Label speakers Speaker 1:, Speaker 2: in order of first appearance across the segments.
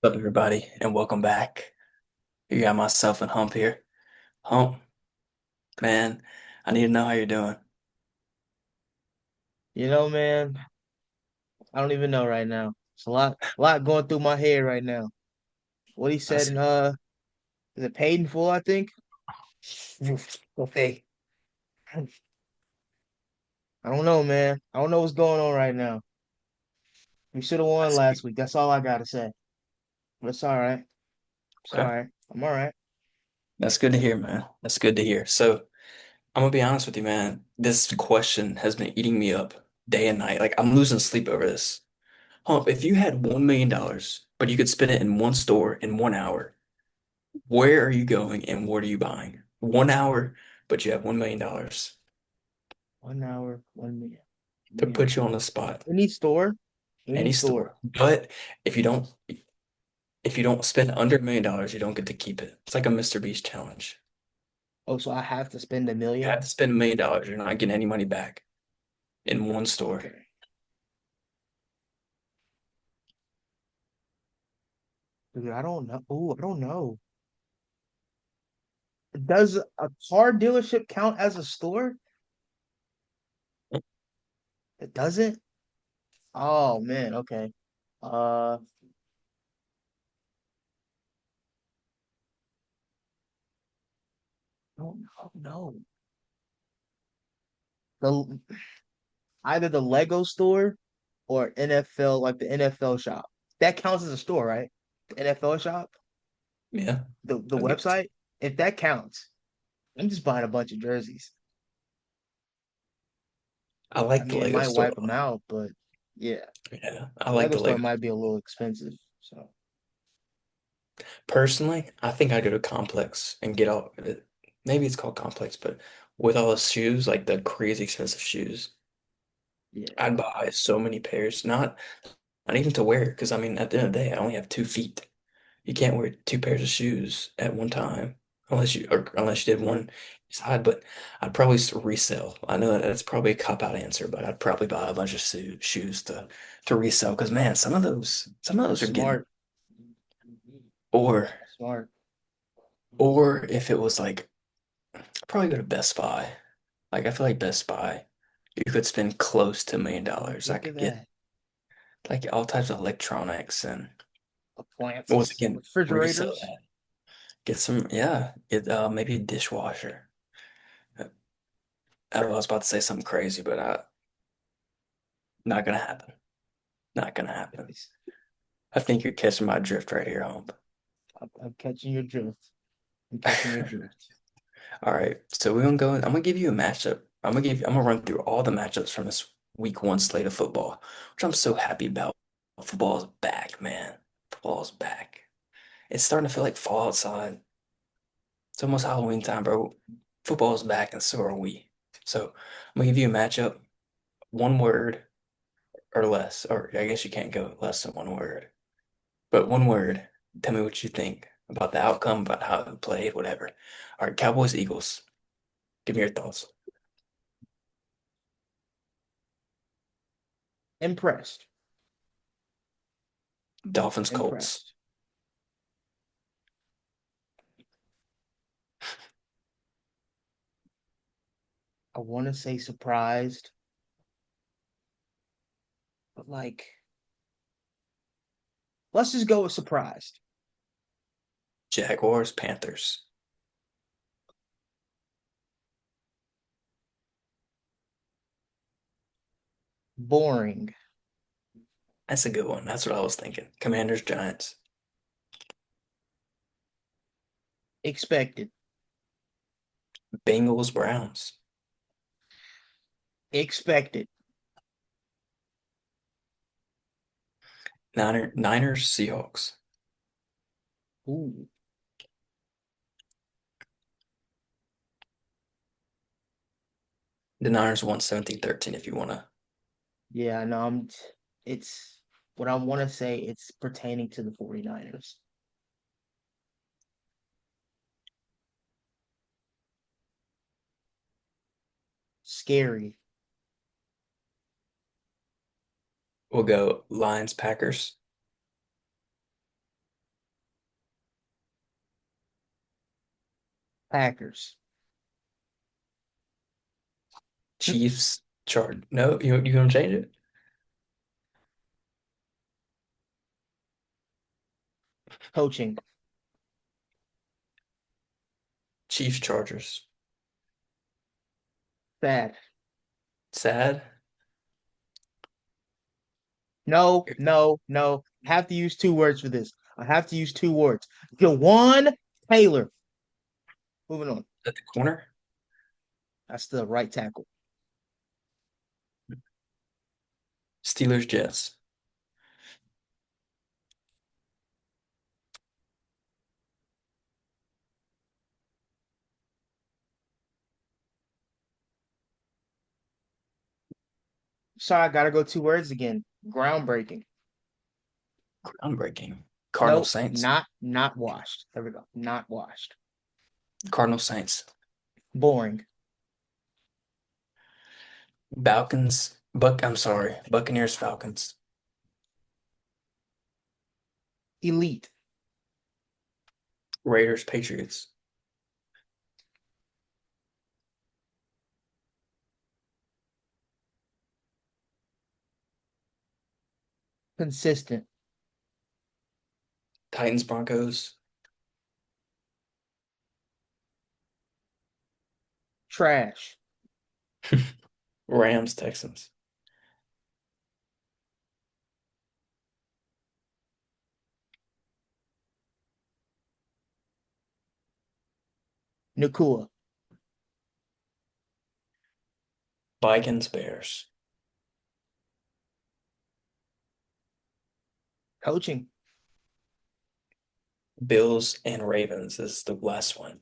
Speaker 1: What's up, everybody, and welcome back. You got myself and Hump here. Hump, man, I need to know how you're doing.
Speaker 2: Man, I don't even know right now. It's a lot going through my head right now. What he
Speaker 1: I
Speaker 2: said in
Speaker 1: see.
Speaker 2: is it paid in full, I think? Okay. I don't know, man. I don't know what's going on right now. We should have
Speaker 1: I
Speaker 2: won last
Speaker 1: see.
Speaker 2: week. That's all I gotta say. But it's all right. It's all
Speaker 1: Okay.
Speaker 2: right. I'm all right.
Speaker 1: That's good to hear, man. That's good to hear. So, I'm gonna be honest with you, man. This question has been eating me up day and night. Like, I'm losing sleep over this. Hump, if you had $1 million, but you could spend it in one store in 1 hour, where are you going and what are you buying? 1 hour, but you have $1 million
Speaker 2: 1 hour, 1 minute.
Speaker 1: to
Speaker 2: Yeah.
Speaker 1: put you on the spot.
Speaker 2: Any store? Any
Speaker 1: Any
Speaker 2: store.
Speaker 1: store. But if you don't If you don't spend under $1 million, you don't get to keep it. It's like a Mr. Beast challenge.
Speaker 2: Oh, so I have to spend a
Speaker 1: You
Speaker 2: million?
Speaker 1: have to spend $1 million. You're not getting any money back in one store.
Speaker 2: Okay. Dude, I don't know. Oh, I don't know. Does a car dealership count as a store? It doesn't? Oh man, okay. Uh, don't know. No. The either the Lego store or NFL, like the NFL shop. That counts as a store, right? The NFL shop,
Speaker 1: Yeah,
Speaker 2: the
Speaker 1: I'll give it to you.
Speaker 2: website. If that counts, I'm just buying a bunch of jerseys.
Speaker 1: I
Speaker 2: I
Speaker 1: like the
Speaker 2: mean, it
Speaker 1: Lego
Speaker 2: might
Speaker 1: store
Speaker 2: wipe
Speaker 1: a
Speaker 2: them
Speaker 1: lot.
Speaker 2: out, but yeah,
Speaker 1: Yeah, I
Speaker 2: the
Speaker 1: like
Speaker 2: Lego
Speaker 1: the
Speaker 2: store
Speaker 1: Lego.
Speaker 2: might be a little expensive. So
Speaker 1: Personally, I think I'd go to Complex and get all, maybe it's called Complex, but with all the shoes, like the crazy expensive shoes,
Speaker 2: yeah,
Speaker 1: I'd buy so many pairs, not even to wear, because I mean, at the end of the day, I only have 2 feet. You can't wear two pairs of shoes at one time unless you did one side. But I'd probably resell. I know that's probably a cop out answer, but I'd probably buy a bunch of shoes to resell because man, some of those are getting
Speaker 2: smart,
Speaker 1: or
Speaker 2: smart.
Speaker 1: or if it was like I'd probably go to Best Buy. Like I feel like Best Buy, you could spend close to $1 million. I
Speaker 2: Look at
Speaker 1: could get
Speaker 2: that.
Speaker 1: like all types of electronics and once
Speaker 2: Appliances,
Speaker 1: again resell
Speaker 2: refrigerators.
Speaker 1: that. Get some, yeah, get maybe a dishwasher. I was about to say something crazy, but not gonna happen. Not gonna happen. I think you're catching my drift right here, Hump.
Speaker 2: I'm catching your drift. I'm catching your drift.
Speaker 1: All right, so we're gonna go. I'm gonna give you a matchup. I'm gonna run through all the matchups from this week 1 slate of football, which I'm so happy about. Football is back, man. Football is back. It's starting to feel like fall outside. It's almost Halloween time, bro. Football is back, and so are we. So I'm gonna give you a matchup, one word or less, or I guess you can't go less than one word. But one word, tell me what you think about the outcome, about how it played, whatever. All right, Cowboys, Eagles. Give me your thoughts.
Speaker 2: Impressed.
Speaker 1: Dolphins, Colts.
Speaker 2: Impressed. I want to say surprised, but like, let's just go with surprised.
Speaker 1: Jaguars, Panthers.
Speaker 2: Boring.
Speaker 1: That's a good one. That's what I was thinking. Commanders, Giants.
Speaker 2: Expected.
Speaker 1: Bengals, Browns.
Speaker 2: Expected.
Speaker 1: Niners, Seahawks.
Speaker 2: Ooh.
Speaker 1: The Niners won 17-13 if you want to.
Speaker 2: Yeah, no, it's what I want to say, it's pertaining to the 49ers. Scary.
Speaker 1: We'll go Lions, Packers.
Speaker 2: Packers.
Speaker 1: Chiefs, Chart. No, you gonna change it?
Speaker 2: Coaching.
Speaker 1: Chiefs, Chargers.
Speaker 2: Sad.
Speaker 1: Sad.
Speaker 2: No,
Speaker 1: Is
Speaker 2: no, no. Have to use two words for this. I have to use two words. Jawan Taylor. Moving on.
Speaker 1: that the corner?
Speaker 2: That's the right tackle.
Speaker 1: Steelers, Jets.
Speaker 2: Sorry, I gotta go two words again. Groundbreaking.
Speaker 1: Groundbreaking. Cardinal
Speaker 2: Nope,
Speaker 1: Saints.
Speaker 2: not washed. There we go. Not washed.
Speaker 1: Cardinal Saints.
Speaker 2: Boring.
Speaker 1: I'm sorry. Buccaneers, Falcons.
Speaker 2: Elite.
Speaker 1: Raiders, Patriots.
Speaker 2: Consistent.
Speaker 1: Titans, Broncos.
Speaker 2: Trash.
Speaker 1: Rams, Texans.
Speaker 2: Nakua.
Speaker 1: Vikings, Bears.
Speaker 2: Coaching.
Speaker 1: Bills and Ravens is the last one.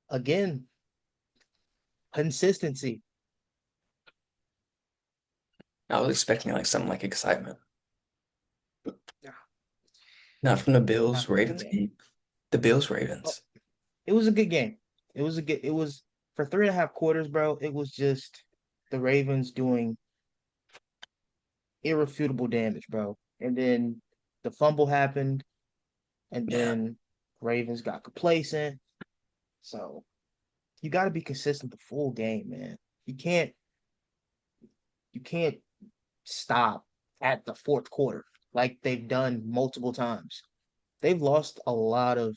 Speaker 2: Again, consistency.
Speaker 1: I was expecting like something like excitement.
Speaker 2: Yeah,
Speaker 1: Not from the
Speaker 2: not
Speaker 1: Bills
Speaker 2: from that
Speaker 1: Ravens
Speaker 2: game.
Speaker 1: game. The Bills
Speaker 2: Oh,
Speaker 1: Ravens.
Speaker 2: it was a good game. It was for 3.5 quarters, bro. It was just the Ravens doing irrefutable damage, bro. And then the fumble happened, and
Speaker 1: Yeah,
Speaker 2: then Ravens got complacent. So you got to be consistent the full game, man. You can't you can't stop at the fourth quarter like they've done multiple times. They've lost a lot of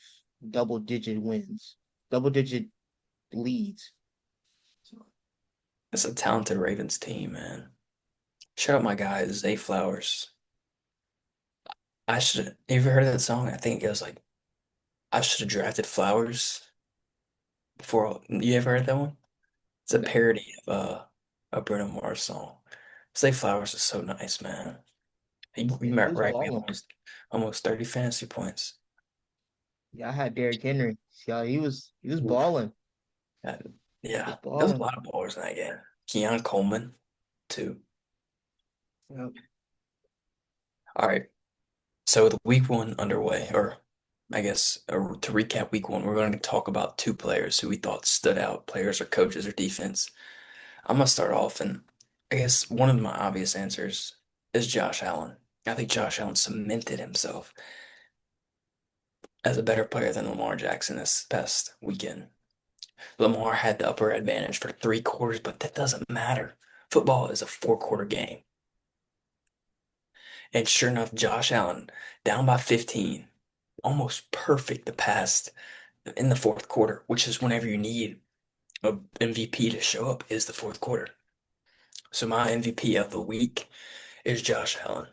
Speaker 2: double digit wins, double digit leads. So,
Speaker 1: it's a talented Ravens team, man. Shout out my guy, Zay Flowers. I should have you ever heard of that song? I think it was like I should have drafted Flowers before you ever heard that one? It's a
Speaker 2: no,
Speaker 1: parody of a Bruno Mars song. Zay Flowers is so nice, man. He
Speaker 2: yeah, he
Speaker 1: might
Speaker 2: was
Speaker 1: rack me
Speaker 2: balling.
Speaker 1: almost 30 fantasy points.
Speaker 2: Yeah, I had Derrick Henry. Yeah, he was
Speaker 1: Oof.
Speaker 2: balling.
Speaker 1: Uh,
Speaker 2: He was
Speaker 1: yeah, there's a
Speaker 2: balling.
Speaker 1: lot of ballers in that game. Keon Coleman, too.
Speaker 2: Yep.
Speaker 1: All right. So with week one underway, or I guess to recap week one, we're going to talk about two players who we thought stood out, players or coaches or defense. I'm gonna start off, and I guess one of my obvious answers is Josh Allen. I think Josh Allen cemented himself as a better player than Lamar Jackson this past weekend. Lamar had the upper advantage for 3 quarters, but that doesn't matter. Football is a 4 quarter game. And sure enough, Josh Allen down by 15, almost perfect the pass in the fourth quarter, which is whenever you need a MVP to show up is the fourth quarter. So my MVP of the week is Josh Allen.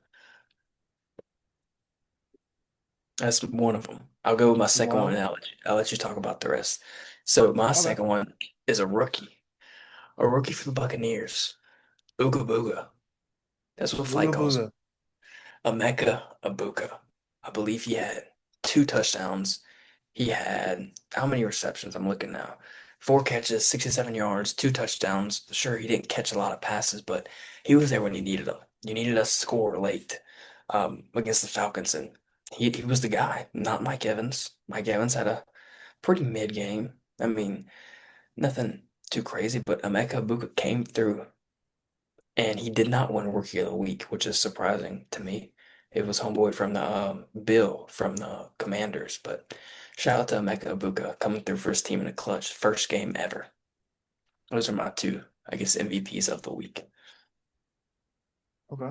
Speaker 1: That's one of them. I'll go with my second one and
Speaker 2: Well,
Speaker 1: I'll let you talk about the rest. So my
Speaker 2: okay.
Speaker 1: second one is a rookie for the Buccaneers, Ooga Booga. That's what Flight
Speaker 2: Booga
Speaker 1: calls
Speaker 2: booga.
Speaker 1: him. Emeka Ibuka. I believe he had 2 touchdowns. He had how many receptions? I'm looking now. 4 catches, 67 yards, 2 touchdowns. Sure, he didn't catch a lot of passes, but he was there when you needed him. You needed a score late against the Falcons, and he was the guy, not Mike Evans. Mike Evans had a pretty mid game. I mean, nothing too crazy, but Emeka Ibuka came through, and he did not win Rookie of the Week, which is surprising to me. It was homeboy from the Bill from the Commanders. But shout out to Emeka Ibuka coming through for his team in the clutch, first game ever. Those are my two, I guess, MVPs of the week.
Speaker 2: Okay.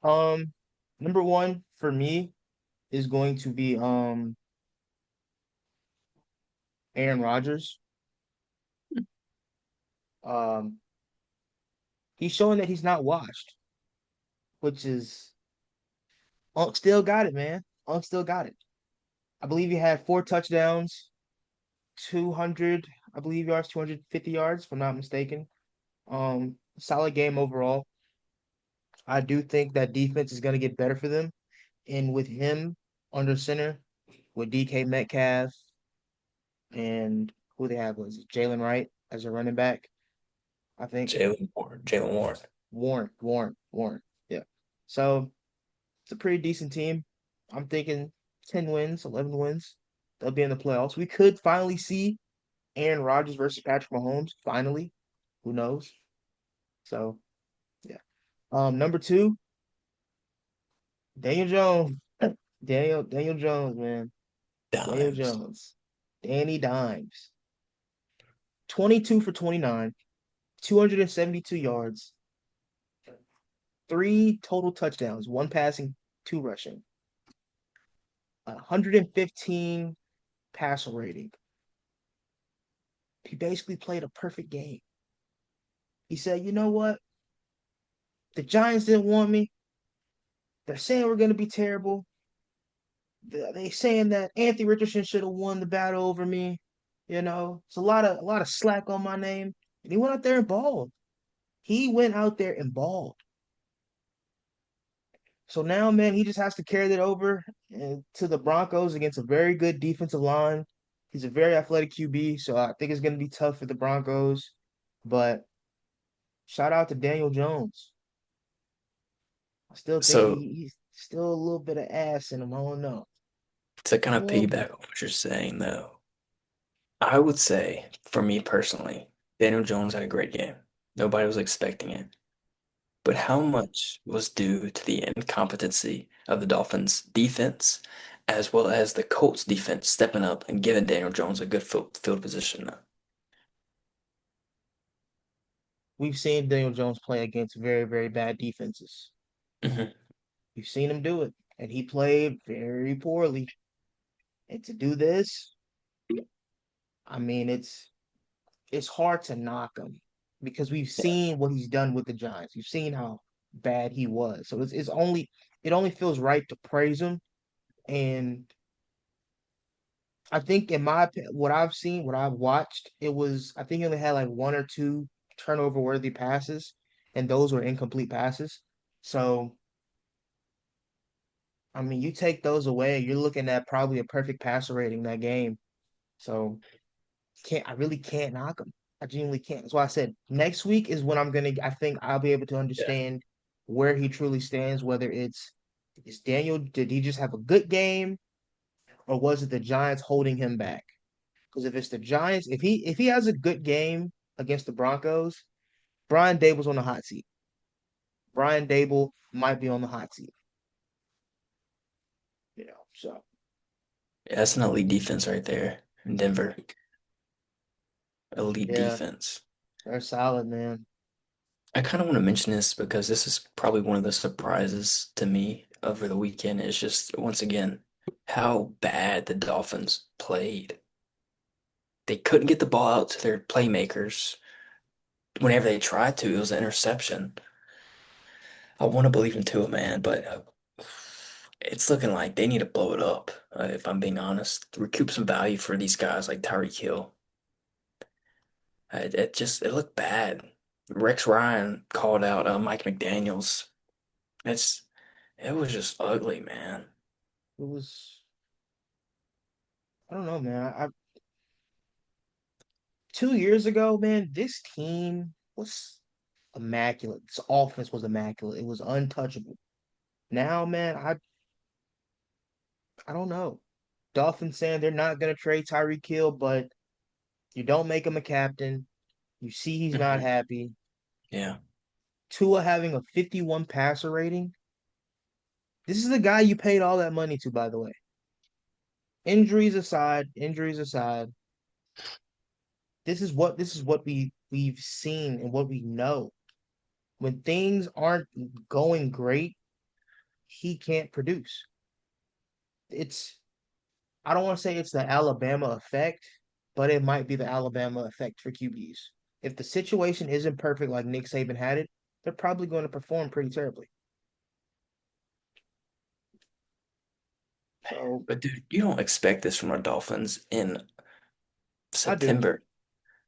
Speaker 2: Um, Number one for me is going to be Aaron Rodgers. Um, he's showing that he's not washed, which is Unk still got it, man. Unk still got it. I believe he had 4 touchdowns, 200, I believe yards, 250 yards, if I'm not mistaken. Solid game overall. I do think that defense is going to get better for them. And with him under center, with DK Metcalf and who they have was Jalen Wright as a running back, I think.
Speaker 1: Jalen Warren.
Speaker 2: Warren. Yeah. So it's a pretty decent team. I'm thinking 10 wins, 11 wins. They'll be in the playoffs. We could finally see Aaron Rodgers versus Patrick Mahomes. Finally. Who knows? So yeah. Number two, Daniel Jones. Daniel Jones, man. Daniel
Speaker 1: Dimes.
Speaker 2: Jones. Danny Dimes. 22 for 29, 272 yards, three total touchdowns, one passing, two rushing, 115 passer rating. He basically played a perfect game. He said, you know what? The Giants didn't want me. They're saying we're going to be terrible. They saying that Anthony Richardson should have won the battle over me. You know, it's a lot of slack on my name. And he went out there and balled. He went out there and balled. So now, man, he just has to carry that over to the Broncos against a very good defensive line. He's a very athletic QB, so I think it's going to be tough for the Broncos. But shout out to Daniel Jones. I still think
Speaker 1: So
Speaker 2: he's still a little bit of ass in him. I don't know.
Speaker 1: to
Speaker 2: A
Speaker 1: kind of
Speaker 2: little
Speaker 1: piggyback
Speaker 2: bit.
Speaker 1: on what you're saying, though, I would say for me personally, Daniel Jones had a great game. Nobody was expecting it. But
Speaker 2: Yeah.
Speaker 1: how much was due to the incompetency of the Dolphins defense, as well as the Colts defense stepping up and giving Daniel Jones a good field position?
Speaker 2: We've seen Daniel Jones play against very, very bad defenses.
Speaker 1: Hmm.
Speaker 2: We've seen him do it, and he played very poorly. And to do this, I mean, it's hard to knock him because we've
Speaker 1: Yeah.
Speaker 2: seen what he's done with the Giants. We've seen how bad he was. So it only feels right to praise him. And I think what I've seen, what I've watched, I think he only had like one or two turnover worthy passes, and those were incomplete passes. So I mean, you take those away, you're looking at probably a perfect passer rating that game. So I really can't knock him. I genuinely can't. That's why I said next week is when I think I'll be able to
Speaker 1: Yeah.
Speaker 2: understand where he truly stands, whether is Daniel, did he just have a good game, or was it the Giants holding him back? Because if it's the Giants, if he has a good game against the Broncos, Brian Dable's on the hot seat. Brian Dable might be on the hot seat, so
Speaker 1: Yeah, that's an elite defense right there in Denver. Elite
Speaker 2: yeah,
Speaker 1: defense.
Speaker 2: they're solid, man.
Speaker 1: I kind of want to mention this because this is probably one of the surprises to me over the weekend. Is just once again how bad the Dolphins played. They couldn't get the ball out to their playmakers. Whenever they tried to, it was an interception. I want to believe in Tua, man, but it's looking like they need to blow it up, if I'm being honest. Recoup some value for these guys like Tyreek Hill. It looked bad. Rex Ryan called out Mike McDaniels. It's it was just ugly, man.
Speaker 2: It was I don't know, man. 2 years ago, man, this team was immaculate. This offense was immaculate. It was untouchable. Now, man, I don't know. Dolphins saying they're not gonna trade Tyreek Hill, but you don't make him a captain. You see he's not
Speaker 1: Hmm.
Speaker 2: happy.
Speaker 1: Yeah.
Speaker 2: Tua having a 51 passer rating. This is the guy you paid all that money to, by the way. Injuries aside, this is what we've seen and what we know. When things aren't going great, he can't produce. It's I don't want to say it's the Alabama effect, but it might be the Alabama effect for QBs. If the situation isn't perfect like Nick Saban had it, they're probably going to perform pretty terribly. So
Speaker 1: But dude, you don't expect this from our Dolphins in
Speaker 2: I do.
Speaker 1: September.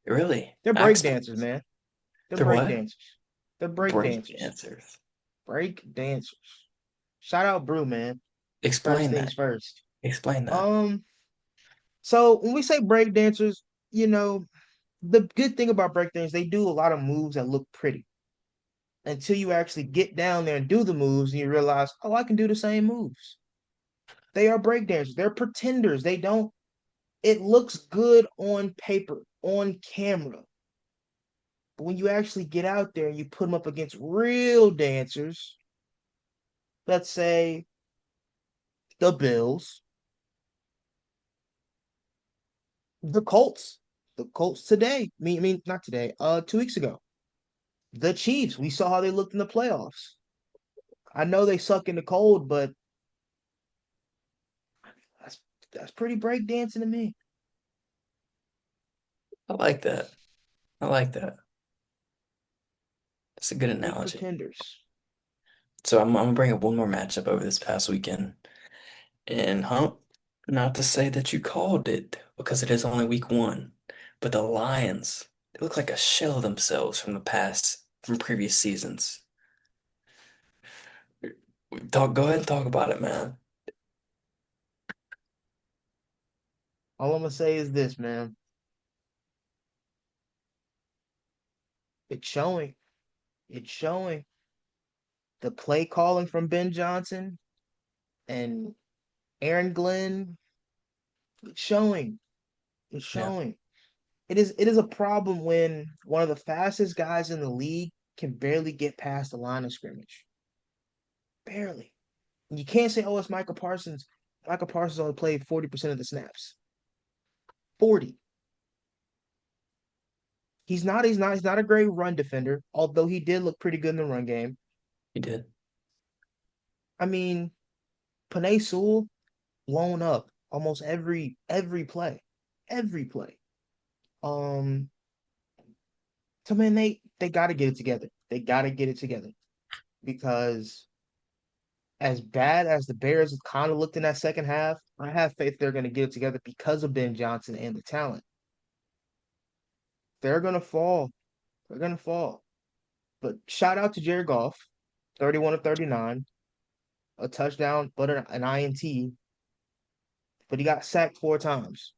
Speaker 1: Really?
Speaker 2: They're
Speaker 1: I
Speaker 2: break
Speaker 1: expect
Speaker 2: dancers, man. They're
Speaker 1: they're
Speaker 2: break
Speaker 1: what?
Speaker 2: dancers. They're break
Speaker 1: Break
Speaker 2: dancers.
Speaker 1: dancers.
Speaker 2: Break dancers. Shout out Brew, man. First
Speaker 1: Explain
Speaker 2: things
Speaker 1: that.
Speaker 2: first.
Speaker 1: Explain that.
Speaker 2: Um, so when we say break dancers, you know, the good thing about break dancers, they do a lot of moves that look pretty until you actually get down there and do the moves and you realize, oh, I can do the same moves. They are break dancers. They're pretenders. They don't, it looks good on paper, on camera. But when you actually get out there and you put them up against real dancers, let's say the Bills, the Colts, the Colts today, I mean, not today, 2 weeks ago, the Chiefs, we saw how they looked in the playoffs. I know they suck in the cold, but that's that's pretty breakdancing to me.
Speaker 1: I like that. I like that. It's a good
Speaker 2: They
Speaker 1: analogy.
Speaker 2: pretenders.
Speaker 1: So I'm gonna bring up one more matchup over this past weekend. And not to say that you called it because it is only week one, but the Lions, they look like a shell of themselves from previous seasons. Go ahead and talk about it, man.
Speaker 2: All I'm gonna say is this, man. It's showing. It's showing. The play calling from Ben Johnson and Aaron Glenn, it's showing. It's
Speaker 1: Yeah,
Speaker 2: showing. It is a problem when one of the fastest guys in the league can barely get past the line of scrimmage. Barely. You can't say, oh, it's Michael Parsons. Michael Parsons only played 40% of the snaps. 40. He's not a great run defender, although he did look pretty good in the run game.
Speaker 1: he did.
Speaker 2: I mean, Panay Sewell blown up almost every play. Every play. Um so man, they gotta get it together. They gotta get it together because as bad as the Bears kind of looked in that second half, I have faith they're gonna get it together because of Ben Johnson and the talent. They're gonna fall. They're gonna fall. But shout out to Jared Goff, 31 of 39, a touchdown, but an INT, but he got sacked 4 times.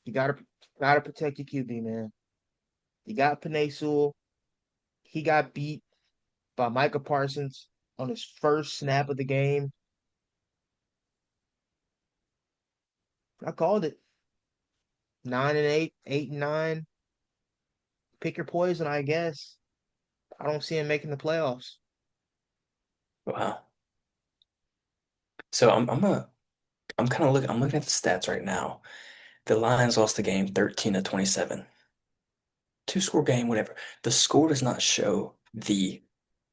Speaker 2: You gotta protect your QB, man. You got Panay Sewell. He got beat by Micah Parsons on his first snap of the game. I called it 9-8, 8-9. Pick your poison, I guess. I don't see him making the playoffs.
Speaker 1: Wow. So I'm looking at the stats right now. The Lions lost the game 13 to 27. Two-score game, whatever. The score does not show the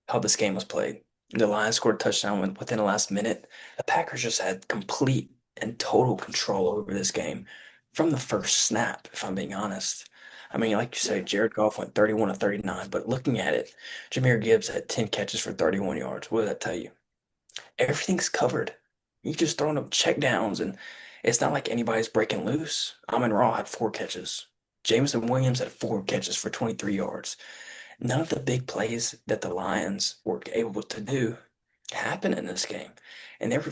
Speaker 1: how this game was played. The Lions scored a touchdown within the last minute. The Packers just had complete and total control over this game from the first snap, if I'm being honest. I mean, like you
Speaker 2: Yeah,
Speaker 1: said, Jared Goff went 31 to 39, but looking at it, Jahmyr Gibbs had 10 catches for 31 yards. What does that tell you? Everything's covered. You just throwing up check downs, and it's not like anybody's breaking loose. Amon Ra had 4 catches. Jameson Williams had 4 catches for 23 yards. None of the big plays that the Lions were able to do happened in this game. And they were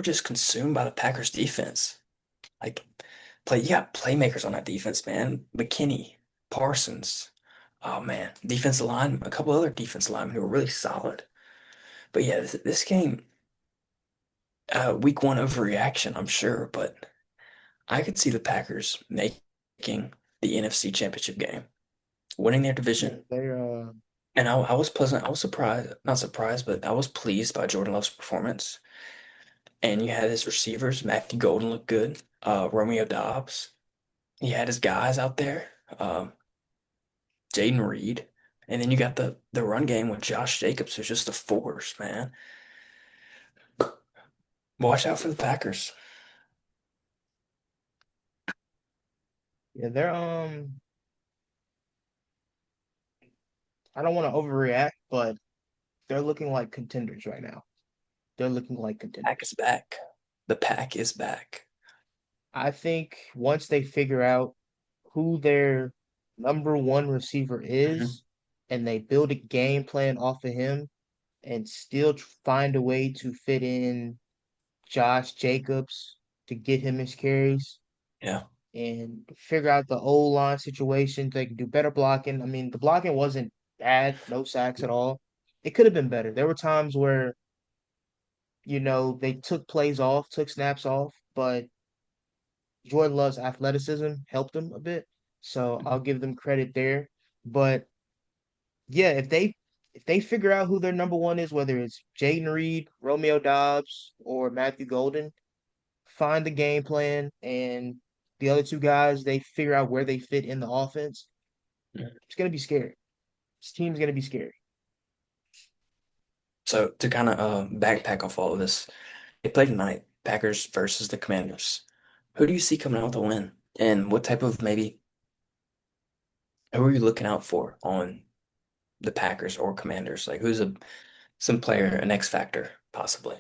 Speaker 1: just consumed by the Packers defense. Like you got playmakers on that defense, man. McKinney, Parsons. Oh man, defensive line, a couple other defensive linemen who were really solid. But yeah, this game, week one overreaction, I'm sure, but I could see the Packers making the NFC Championship game, winning their
Speaker 2: yeah,
Speaker 1: division. And I was pleasant. I was surprised, not surprised, but I was pleased by Jordan Love's performance. And you had his receivers. Matthew Golden looked good. Romeo Dobbs. He had his guys out there. Jaden Reed. And then you got the run game with Josh Jacobs, who's just a force, man. Watch out for the Packers.
Speaker 2: Yeah, I don't want to overreact, but they're looking like contenders right now. They're looking like
Speaker 1: Pack is
Speaker 2: contenders.
Speaker 1: back. The pack is back.
Speaker 2: I think once they figure out who their number one receiver
Speaker 1: Mhm.
Speaker 2: is and they build a game plan off of him and still find a way to fit in Josh Jacobs to get him his carries
Speaker 1: Yeah.
Speaker 2: and figure out the O line situation. They can do better blocking. I mean, the blocking wasn't bad, no sacks at all. It could have been better. There were times where, they took plays off, took snaps off, but Jordan Love's athleticism helped them a bit. So I'll give them credit there. But yeah, if they figure out who their number one is, whether it's Jaden Reed, Romeo Dobbs, or Matthew Golden, find the game plan and the other two guys, they figure out where they fit in the offense.
Speaker 1: Mhm.
Speaker 2: It's gonna be scary. This team's gonna be scary.
Speaker 1: So to kind of backpack off all of this, they play tonight, Packers versus the Commanders. Who do you see coming out with a win? And what type of maybe who are you looking out for on the Packers or Commanders? Like who's a some player, an X factor, possibly?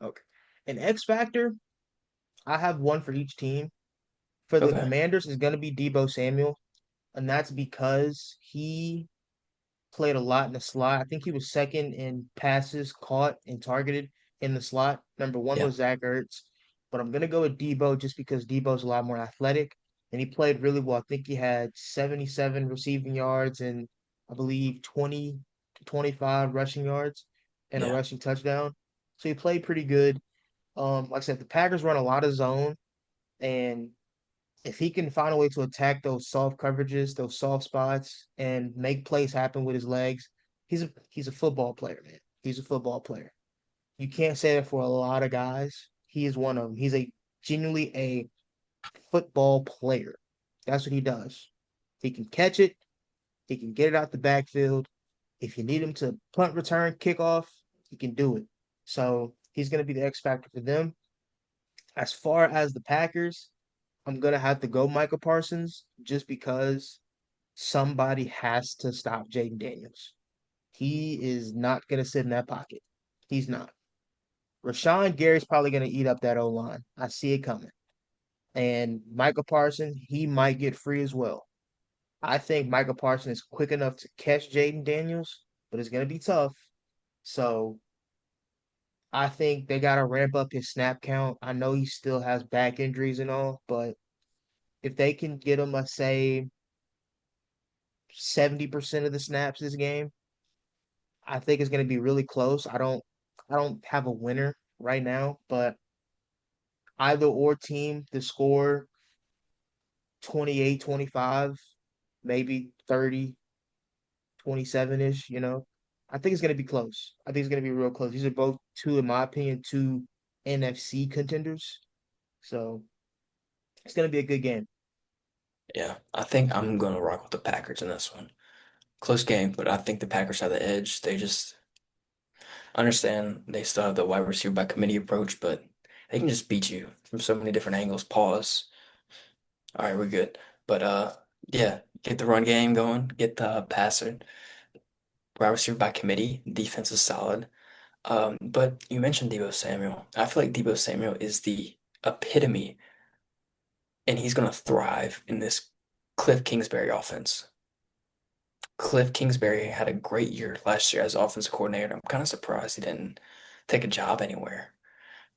Speaker 2: Okay. An X factor, I have one for each team. For the
Speaker 1: Okay.
Speaker 2: Commanders is gonna be Debo Samuel, and that's because he played a lot in the slot. I think he was second in passes caught and targeted in the slot. Number one
Speaker 1: Yeah.
Speaker 2: was Zach Ertz, but I'm gonna go with Debo just because Debo's a lot more athletic and he played really well. I think he had 77 receiving yards and I believe 20 to 25 rushing yards and a
Speaker 1: Yeah.
Speaker 2: rushing touchdown. So he played pretty good. Like I said, the Packers run a lot of zone, and if he can find a way to attack those soft coverages, those soft spots, and make plays happen with his legs, he's a football player, man. He's a football player. You can't say that for a lot of guys. He is one of them. He's a genuinely a football player. That's what he does. He can catch it. He can get it out the backfield. If you need him to punt, return, kickoff, he can do it. So he's going to be the X factor for them. As far as the Packers, I'm gonna have to go Michael Parsons just because somebody has to stop Jaden Daniels. He is not gonna sit in that pocket. He's not. Rashawn Gary's probably gonna eat up that O line. I see it coming. And Michael Parsons, he might get free as well. I think Michael Parsons is quick enough to catch Jaden Daniels, but it's gonna be tough. So I think they gotta ramp up his snap count. I know he still has back injuries and all, but if they can get him, let's say 70% of the snaps this game. I think it's going to be really close. I don't have a winner right now, but either or team to score 28, 25, maybe 30, 27-ish, I think it's going to be close. I think it's going to be real close. These are both two, in my opinion, two NFC contenders. So it's going to be a good game.
Speaker 1: Yeah. I think I'm gonna rock with the Packers in this one. Close game, but I think the Packers have the edge. They just understand they still have the wide receiver by committee approach, but they can just beat you from so many different angles. Pause. All right, we're good. But yeah, get the run game going, get the passer, wide receiver by committee. Defense is solid. But you mentioned Debo Samuel. I feel like Debo Samuel is the epitome, and he's gonna thrive in this Cliff Kingsbury offense. Cliff Kingsbury had a great year last year as offensive coordinator. I'm kind of surprised he didn't take a job anywhere.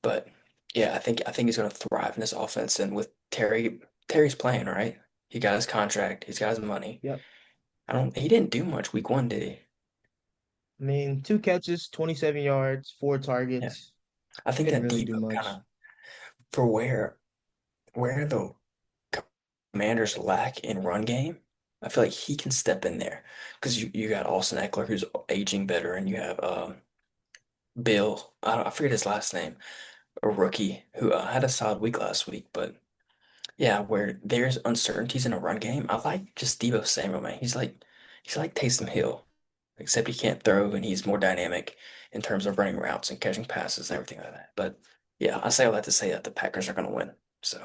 Speaker 1: But yeah, I think he's gonna thrive in this offense. And with Terry's playing, right? He got his contract, he's got his money.
Speaker 2: Yep.
Speaker 1: He didn't do much week one, did he?
Speaker 2: I mean, two catches, 27 yards, four
Speaker 1: Yeah.
Speaker 2: targets.
Speaker 1: I
Speaker 2: He
Speaker 1: think
Speaker 2: didn't
Speaker 1: that
Speaker 2: really
Speaker 1: Debo
Speaker 2: do
Speaker 1: kind
Speaker 2: much.
Speaker 1: of for where the Commanders lack in run game. I feel like he can step in there because you got Austin Eckler who's aging better, and you have Bill. I forget his last name, a rookie who had a solid week last week. But yeah, where there's uncertainties in a run game, I like just Deebo Samuel, man. He's like Taysom Hill, except he can't throw and he's more dynamic in terms of running routes and catching passes and everything like that. But yeah, I say all that to say that the Packers are going to win. So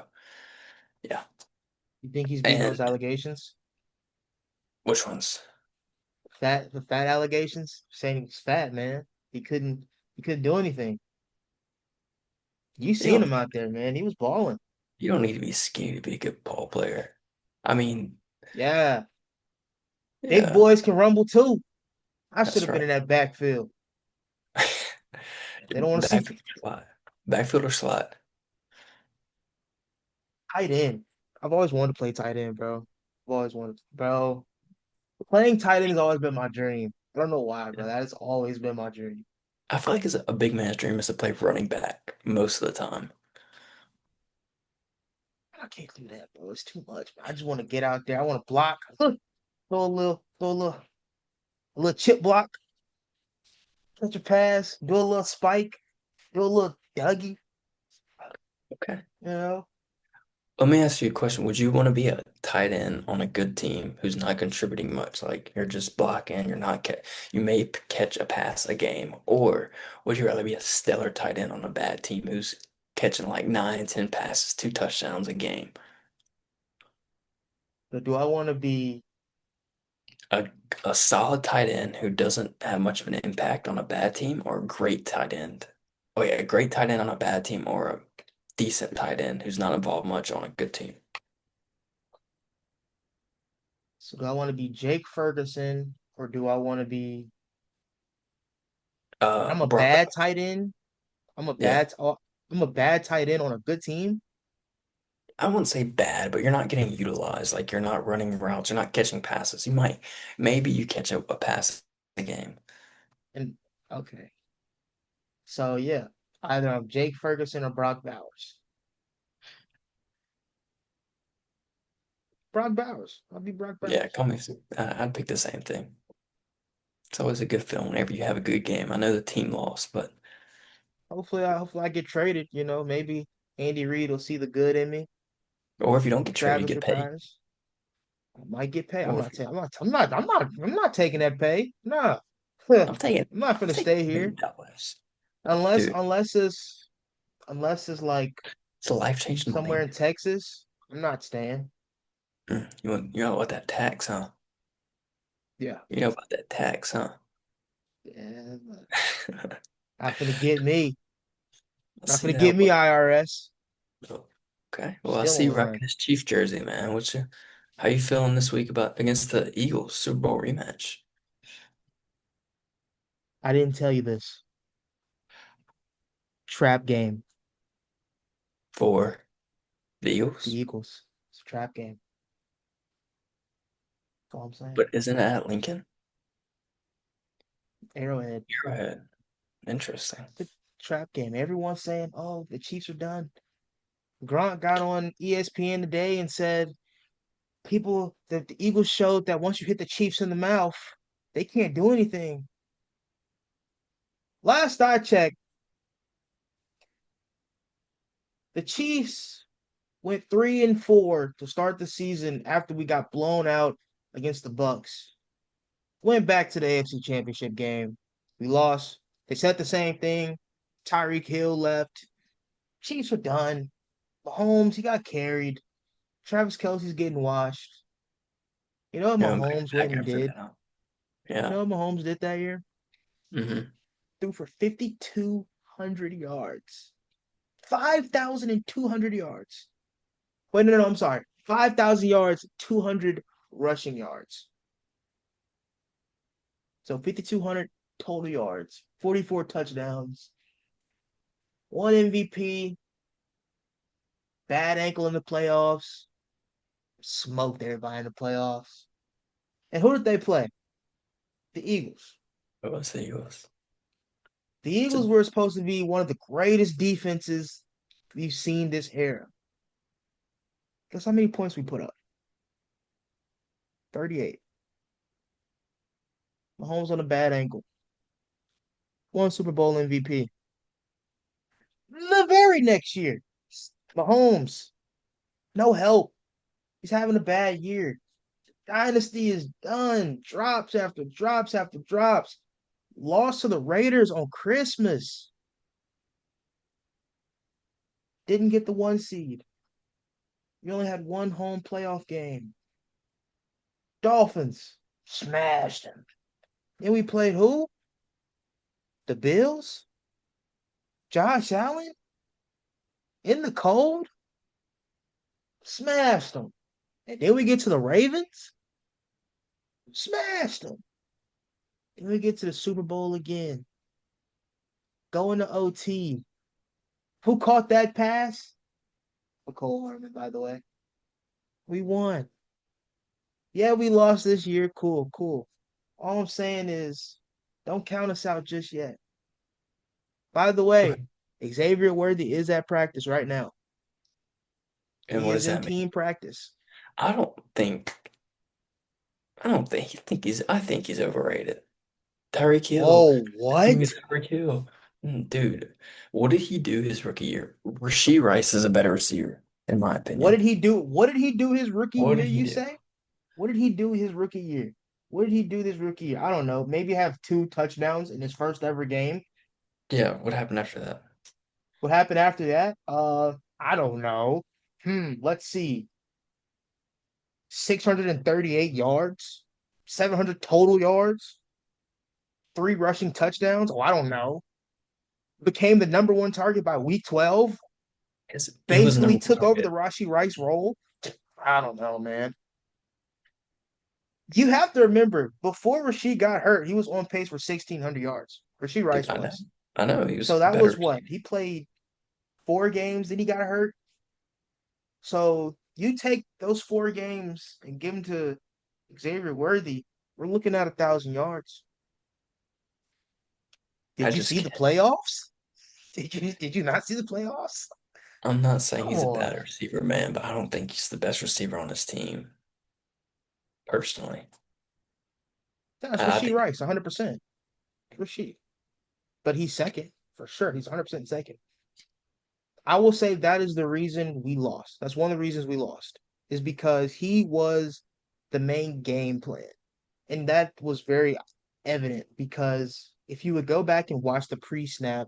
Speaker 1: yeah,
Speaker 2: You think he's beating those
Speaker 1: and
Speaker 2: allegations?
Speaker 1: which ones?
Speaker 2: The fat allegations, saying he was fat, man. He couldn't do anything. You
Speaker 1: You
Speaker 2: seen
Speaker 1: don't
Speaker 2: him out there, man. He was balling.
Speaker 1: you don't need to be skinny to be a good ball player. I mean,
Speaker 2: Yeah. Big
Speaker 1: yeah,
Speaker 2: boys can rumble too. I should
Speaker 1: that's
Speaker 2: have been
Speaker 1: right.
Speaker 2: in that backfield. They don't want to see
Speaker 1: Backfield or slot. Backfield or slot.
Speaker 2: tight end. I've always wanted to play tight end, bro. I've always wanted, bro. Playing tight end has always been my dream. I don't know why, bro. That has always been my dream.
Speaker 1: I feel like it's a big man's dream is to play running back most of the time.
Speaker 2: I can't do that, bro. It's too much. I just want to get out there. I want to block. A little chip block, catch a pass, do a little spike, do a little Dougie,
Speaker 1: Okay.
Speaker 2: you know.
Speaker 1: Let me ask you a question. Would you want to be a tight end on a good team who's not contributing much? Like you're just blocking, you're not ca you may catch a pass a game, or would you rather be a stellar tight end on a bad team who's catching like 9, 10 passes, 2 touchdowns a game?
Speaker 2: But do I want to be
Speaker 1: A a solid tight end who doesn't have much of an impact on a bad team, or a great tight end? Oh yeah, a great tight end on a bad team, or a decent tight end who's not involved much on a good team.
Speaker 2: so do I want to be Jake Ferguson or do I want to be and I'm a
Speaker 1: Brock
Speaker 2: bad
Speaker 1: Bowers.
Speaker 2: tight end? I'm a
Speaker 1: Yeah.
Speaker 2: bad I'm a bad tight end on a good team.
Speaker 1: I wouldn't say bad, but you're not getting utilized. Like you're not running routes, you're not catching passes. Maybe you catch a pass a game.
Speaker 2: And okay. So yeah, either I'm Jake Ferguson or Brock Bowers. Brock Bowers. I'll be Brock
Speaker 1: Yeah,
Speaker 2: Bowers.
Speaker 1: call me. I'd pick the same thing. It's always a good feeling whenever you have a good game. I know the team lost, but
Speaker 2: Hopefully I get traded, you know, maybe Andy Reid will see the good in me.
Speaker 1: or if you don't
Speaker 2: Maybe
Speaker 1: get traded, you
Speaker 2: Travis
Speaker 1: get paid.
Speaker 2: retires. I might get paid.
Speaker 1: Or if you,
Speaker 2: I'm not taking that pay. Nah. I'm
Speaker 1: I'm taking
Speaker 2: not
Speaker 1: I'm
Speaker 2: gonna
Speaker 1: taking
Speaker 2: stay here
Speaker 1: $1 million.
Speaker 2: unless
Speaker 1: Dude,
Speaker 2: unless it's unless it's like
Speaker 1: it's a life-changing money,
Speaker 2: somewhere in
Speaker 1: man.
Speaker 2: Texas. I'm not staying.
Speaker 1: You know about that tax, huh?
Speaker 2: Yeah.
Speaker 1: You know about that tax, huh?
Speaker 2: Yeah. Not finna get me.
Speaker 1: I
Speaker 2: Not
Speaker 1: see
Speaker 2: finna
Speaker 1: that.
Speaker 2: get me, IRS.
Speaker 1: Okay. Well, I
Speaker 2: Still
Speaker 1: see
Speaker 2: on
Speaker 1: you
Speaker 2: run.
Speaker 1: rocking his Chief jersey, man. How you feeling this week about against the Eagles Super Bowl rematch
Speaker 2: I didn't tell you this. Trap game.
Speaker 1: for the
Speaker 2: The
Speaker 1: Eagles?
Speaker 2: Eagles. It's a trap game. That's all I'm saying.
Speaker 1: But isn't it at Lincoln?
Speaker 2: Arrowhead.
Speaker 1: You're right. Interesting.
Speaker 2: It's a trap game. Everyone's saying, oh, the Chiefs are done. Grant got on ESPN today and said people that the Eagles showed that once you hit the Chiefs in the mouth, they can't do anything. Last I checked, the Chiefs went 3-4 to start the season after we got blown out against the Bucks. Went back to the AFC Championship game. We lost. They said the same thing. Tyreek Hill left. Chiefs are done. Mahomes, he got carried. Travis Kelsey's getting washed. You know what
Speaker 1: You're going
Speaker 2: Mahomes went
Speaker 1: back
Speaker 2: and
Speaker 1: after
Speaker 2: did?
Speaker 1: that, huh?
Speaker 2: You
Speaker 1: Yeah.
Speaker 2: know what Mahomes did that year?
Speaker 1: Hmm.
Speaker 2: Threw for 5,200 yards. 5,200 yards. Wait, no, I'm sorry. 5,000 yards, 200 rushing yards. So 5,200 total yards, 44 touchdowns, one MVP, bad ankle in the playoffs, smoked everybody in the playoffs. And who did they play? The Eagles.
Speaker 1: I was the Eagles.
Speaker 2: The
Speaker 1: It's a,
Speaker 2: Eagles were supposed to be one of the greatest defenses we've seen this era. Guess how many points we put up? 38. Mahomes on a bad ankle. One Super Bowl MVP. The very next year, Mahomes, no help. He's having a bad year. Dynasty is done. Drops after drops after drops. Lost to the Raiders on Christmas. Didn't get the one seed. We only had one home playoff game. Dolphins smashed them. Then we played who? The Bills? Josh Allen? In the cold? Smashed them. And then we get to the Ravens? Smashed them. Then we get to the Super Bowl again. Going to OT. Who caught that pass? Cole Harmon, by the way. We won. Yeah, we lost this year. Cool, cool. All I'm saying is don't count us out just yet. By the way, Xavier Worthy is at practice right now.
Speaker 1: And
Speaker 2: He
Speaker 1: what
Speaker 2: is
Speaker 1: does
Speaker 2: in
Speaker 1: that mean?
Speaker 2: team practice.
Speaker 1: I don't think I don't think I think he's overrated. Tyreek Hill.
Speaker 2: Whoa,
Speaker 1: His name
Speaker 2: what?
Speaker 1: is Tyreek Hill. Dude, what did he do his rookie year? Rasheed Rice is a better receiver, in my
Speaker 2: What
Speaker 1: opinion.
Speaker 2: did he do? What did he do his rookie
Speaker 1: What
Speaker 2: year,
Speaker 1: did he
Speaker 2: you
Speaker 1: do?
Speaker 2: say? What did he do his rookie year? What did he do this rookie year? I don't know. Maybe have two touchdowns in his first ever game.
Speaker 1: Yeah, what happened after that?
Speaker 2: What happened after that? I don't know. Let's see. 638 yards, 700 total yards, three rushing touchdowns. Oh, I don't know. Became the number one target by week 12.
Speaker 1: He was the
Speaker 2: Basically
Speaker 1: number one
Speaker 2: took over the
Speaker 1: target.
Speaker 2: Rashi Rice role. I don't know, man. You have to remember, before Rasheed got hurt, he was on pace for 1,600 yards. Rasheed
Speaker 1: Dude,
Speaker 2: Rice
Speaker 1: I know.
Speaker 2: was.
Speaker 1: I know he was
Speaker 2: So that
Speaker 1: better
Speaker 2: was what?
Speaker 1: receiver.
Speaker 2: He played 4 games, then he got hurt. So you take those 4 games and give them to Xavier Worthy, we're looking at 1,000 yards.
Speaker 1: I
Speaker 2: Did you
Speaker 1: just
Speaker 2: see the
Speaker 1: can't.
Speaker 2: playoffs? Did you not see the playoffs?
Speaker 1: I'm not saying
Speaker 2: Come
Speaker 1: he's a
Speaker 2: on.
Speaker 1: bad receiver, man, but I don't think he's the best receiver on his team, personally.
Speaker 2: That's
Speaker 1: I
Speaker 2: Rasheed
Speaker 1: think
Speaker 2: Rice, 100%. Rasheed. But he's second, for sure. He's 100% second. I will say that is the reason we lost. That's one of the reasons we lost, is because he was the main game plan. And that was very evident because if you would go back and watch the pre-snap,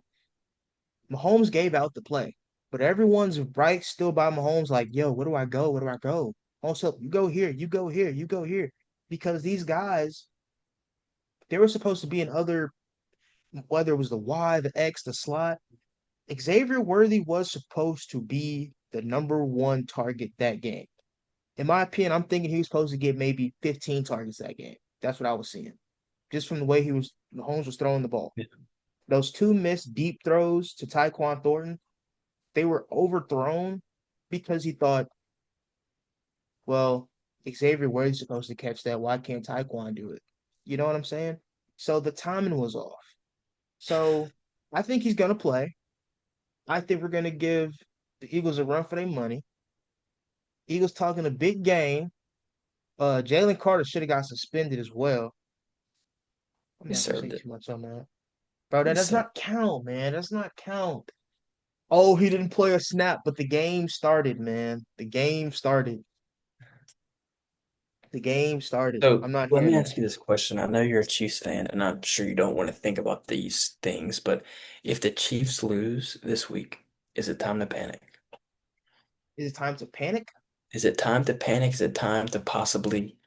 Speaker 2: Mahomes gave out the play. But everyone's right still by Mahomes, like, yo, where do I go? Where do I go? Also, you go here, you go here, you go here. Because these guys, they were supposed to be in other, whether it was the Y, the X, the slot. Xavier Worthy was supposed to be the number one target that game. In my opinion, I'm thinking he was supposed to get maybe 15 targets that game. That's what I was seeing. Just from the way Mahomes was throwing the ball. Those two missed deep throws to Tyquan Thornton, they were overthrown because he thought, well, Xavier Worthy's supposed to catch that. Why can't Tyquan do it? You know what I'm saying? So the timing was off. So I think he's gonna play. I think we're gonna give the Eagles a run for their money. Eagles talking a big game. Jalen Carter should have got suspended as well. I'm
Speaker 1: he
Speaker 2: not gonna say
Speaker 1: served it.
Speaker 2: too much on that. Bro, that
Speaker 1: He
Speaker 2: does
Speaker 1: served.
Speaker 2: not count, man. That's not count. Oh, he didn't play a snap, but the game started, man. The game started. The game started.
Speaker 1: So
Speaker 2: I'm not
Speaker 1: let me
Speaker 2: hearing that.
Speaker 1: ask you this question. I know you're a Chiefs fan, and I'm sure you don't want to think about these things, but if the Chiefs lose this week, is it time to panic?
Speaker 2: Is it time to panic?
Speaker 1: Is it time to panic? Is it time to possibly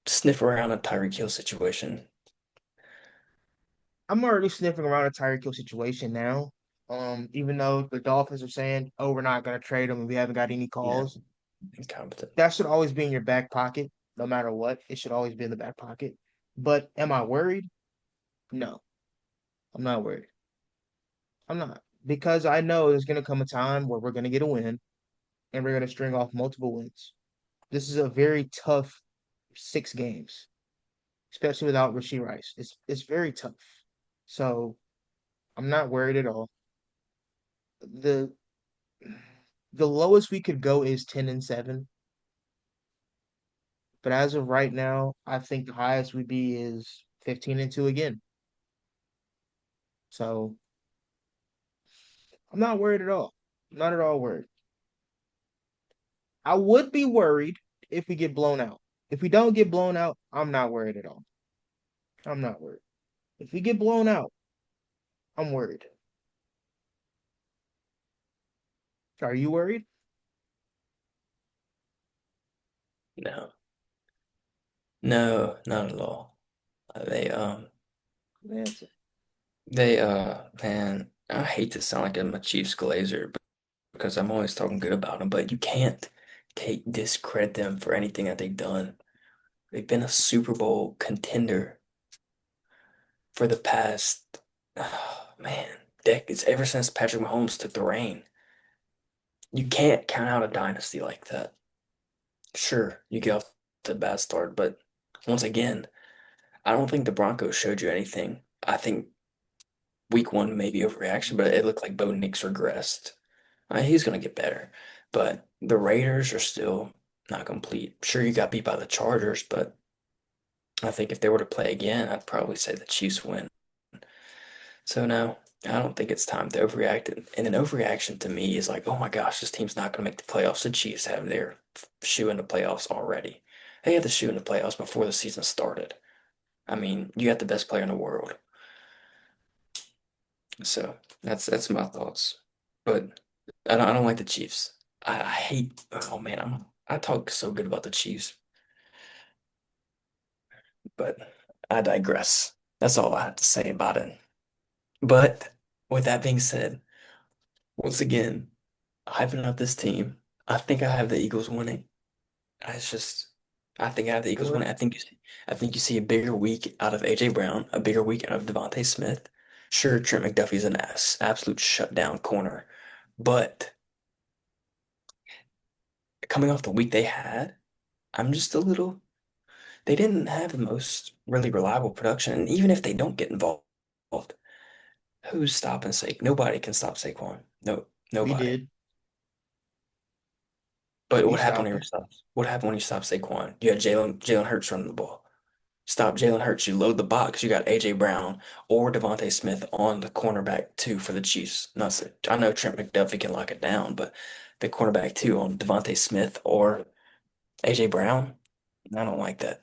Speaker 1: sniff around a Tyreek Hill situation?
Speaker 2: I'm already sniffing around a Tyreek Hill situation now. Even though the Dolphins are saying, "Oh, we're not gonna trade him and we haven't got any
Speaker 1: Yeah,
Speaker 2: calls,"
Speaker 1: incompetent.
Speaker 2: that should always be in your back pocket, no matter what. It should always be in the back pocket. But am I worried? No, I'm not worried. I'm not because I know there's gonna come a time where we're gonna get a win and we're gonna string off multiple wins. This is a very tough 6 games, especially without Rasheed Rice. It's very tough. So I'm not worried at all. The the lowest we could go is 10-7. But as of right now, I think the highest would be is 15-2 again. So I'm not worried at all. Not at all worried. I would be worried if we get blown out. If we don't get blown out, I'm not worried at all. I'm not worried. If we get blown out, I'm worried. Are you worried?
Speaker 1: No, no, not at all. They
Speaker 2: Answer.
Speaker 1: man, I hate to sound like I'm a Chiefs glazer, because I'm always talking good about them, but you can't take discredit them for anything that they've done. They've been a Super Bowl contender for the past, man, decades, ever since Patrick Mahomes took the reign. You can't count out a dynasty like that. Sure, you get off to a bad start, but once again, I don't think the Broncos showed you anything. I think week one may be overreaction, but it looked like Bo Nix regressed. He's gonna get better, but the Raiders are still not complete. Sure, you got beat by the Chargers, but I think if they were to play again, I'd probably say the Chiefs win. So no, I don't think it's time to overreact. And an overreaction to me is like, oh my gosh, this team's not gonna make the playoffs. The Chiefs have their shoe in the playoffs already. They had the shoe in the playoffs before the season started. I mean, you got the best player in the world. So that's my thoughts. But I don't like the Chiefs. I hate. Oh man, I talk so good about the Chiefs, but I digress. That's all I have to say about it. But with that being said, once again, hyping up this team, I think I have the Eagles winning. It's just, I think I have the Eagles
Speaker 2: What?
Speaker 1: winning. I think you see a bigger week out of AJ Brown, a bigger week out of Devontae Smith. Sure, Trent McDuffie's an absolute shutdown corner, but coming off the week they had, I'm just a little. They didn't have the most really reliable production, and even if they don't get involved, who's stopping Saquon? Nobody can stop Saquon. No,
Speaker 2: We
Speaker 1: nobody.
Speaker 2: did.
Speaker 1: But
Speaker 2: We
Speaker 1: what happened
Speaker 2: stopped
Speaker 1: when you
Speaker 2: them.
Speaker 1: stop? What happened when you stop Saquon? You had Jalen Hurts running the ball. Stop Jalen Hurts. You load the box. You got AJ Brown or Devontae Smith on the cornerback two for the Chiefs. Not so, I know Trent McDuffie can lock it down, but the cornerback two on Devontae Smith or AJ Brown, I don't like that.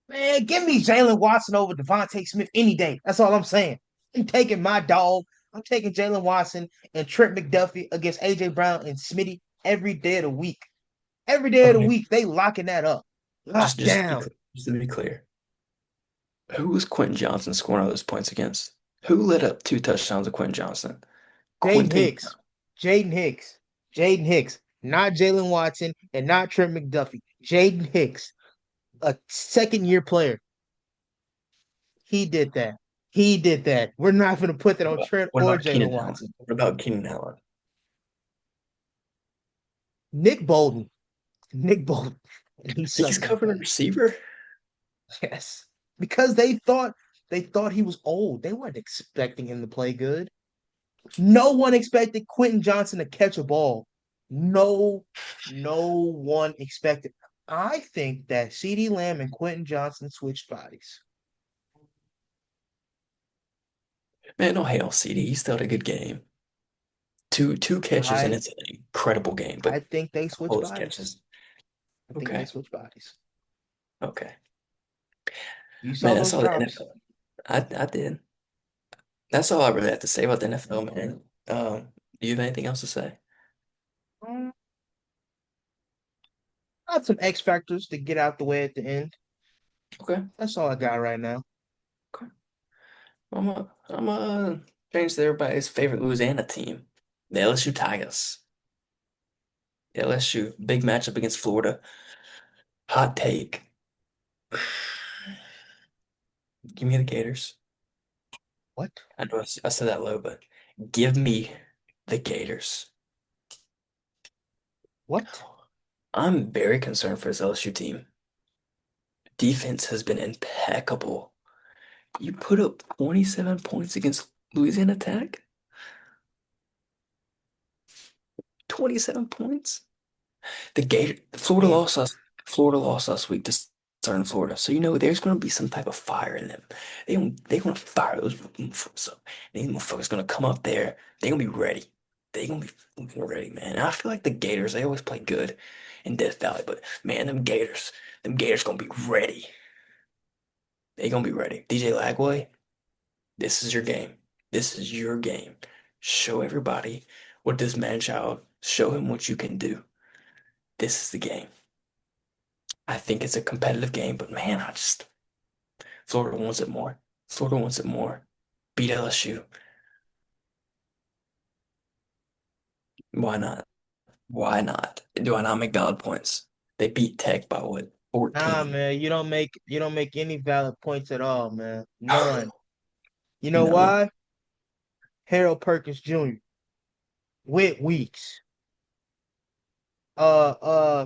Speaker 2: Man, give me Jalen Watson over Devontae Smith any day. That's all I'm saying. I'm taking my dog. I'm taking Jalen Watson and Trent McDuffie against AJ Brown and Smitty every day of the week. Every day of the
Speaker 1: Okay,
Speaker 2: week, they locking that up.
Speaker 1: just
Speaker 2: Locked down.
Speaker 1: just to be clear, who was Quentin Johnson scoring all those points against? Who lit up two touchdowns of Quentin Johnson?
Speaker 2: Jaden
Speaker 1: Quentin.
Speaker 2: Hicks. Jaden Hicks. Jaden Hicks. Not Jalen Watson and not Trent McDuffie. Jaden Hicks, a second year player. He did that. He did that. We're not going to put that on Trent
Speaker 1: What
Speaker 2: or
Speaker 1: about
Speaker 2: Jalen
Speaker 1: Keenan Allen?
Speaker 2: Watson.
Speaker 1: What about Keenan Allen?
Speaker 2: Nick Bolton. Nick Bolton. And he
Speaker 1: He's
Speaker 2: sucked at
Speaker 1: covering a
Speaker 2: that.
Speaker 1: receiver.
Speaker 2: Yes. Because they thought he was old. They weren't expecting him to play good. No one expected Quentin Johnson to catch a ball. No, no one expected. I think that CeeDee Lamb and Quentin Johnson switched bodies.
Speaker 1: Man, no hell, CD. He still had a good game. Two catches, and
Speaker 2: I
Speaker 1: it's an incredible game.
Speaker 2: I
Speaker 1: But
Speaker 2: think they switched
Speaker 1: all his
Speaker 2: bodies.
Speaker 1: catches.
Speaker 2: I think they
Speaker 1: Okay,
Speaker 2: switched bodies.
Speaker 1: okay.
Speaker 2: You
Speaker 1: Man,
Speaker 2: saw
Speaker 1: that's
Speaker 2: those
Speaker 1: all the
Speaker 2: drops.
Speaker 1: NFL. I did. That's all I really have to say about the NFL, man. Do you have anything else to say?
Speaker 2: Mm, Got some X factors to get out the way at the end.
Speaker 1: Okay,
Speaker 2: That's all I got right now.
Speaker 1: okay. I'm change to everybody's favorite Louisiana team, the LSU Tigers. LSU big matchup against Florida. Hot take. Give me the Gators.
Speaker 2: What?
Speaker 1: I know I said that low, but give me the Gators.
Speaker 2: What?
Speaker 1: I'm very concerned for this LSU team. Defense has been impeccable. You put up 27 points against Louisiana Tech? 27 points? The Florida
Speaker 2: Man,
Speaker 1: lost us. Florida lost last week to are in Florida, so there's gonna be some type of fire in them. They gonna fire those motherfuckers up. These motherfuckers gonna come up there. They gonna be ready. They gonna be fucking ready, man. And I feel like the Gators, they always play good in Death Valley, but man, them Gators gonna be ready. They gonna be ready. DJ Lagway, this is your game. This is your game. Show everybody what this man child. Show him what you can do. This is the game. I think it's a competitive game, but man, Florida wants it more. Florida wants it more. Beat LSU. Why not? Why not? Do I not make valid points? They beat Tech by what?
Speaker 2: Nah,
Speaker 1: 14.
Speaker 2: man, you don't make any valid points at all, man. None. You know
Speaker 1: None.
Speaker 2: why? Harold Perkins Jr., Whit Weeks, uh, uh,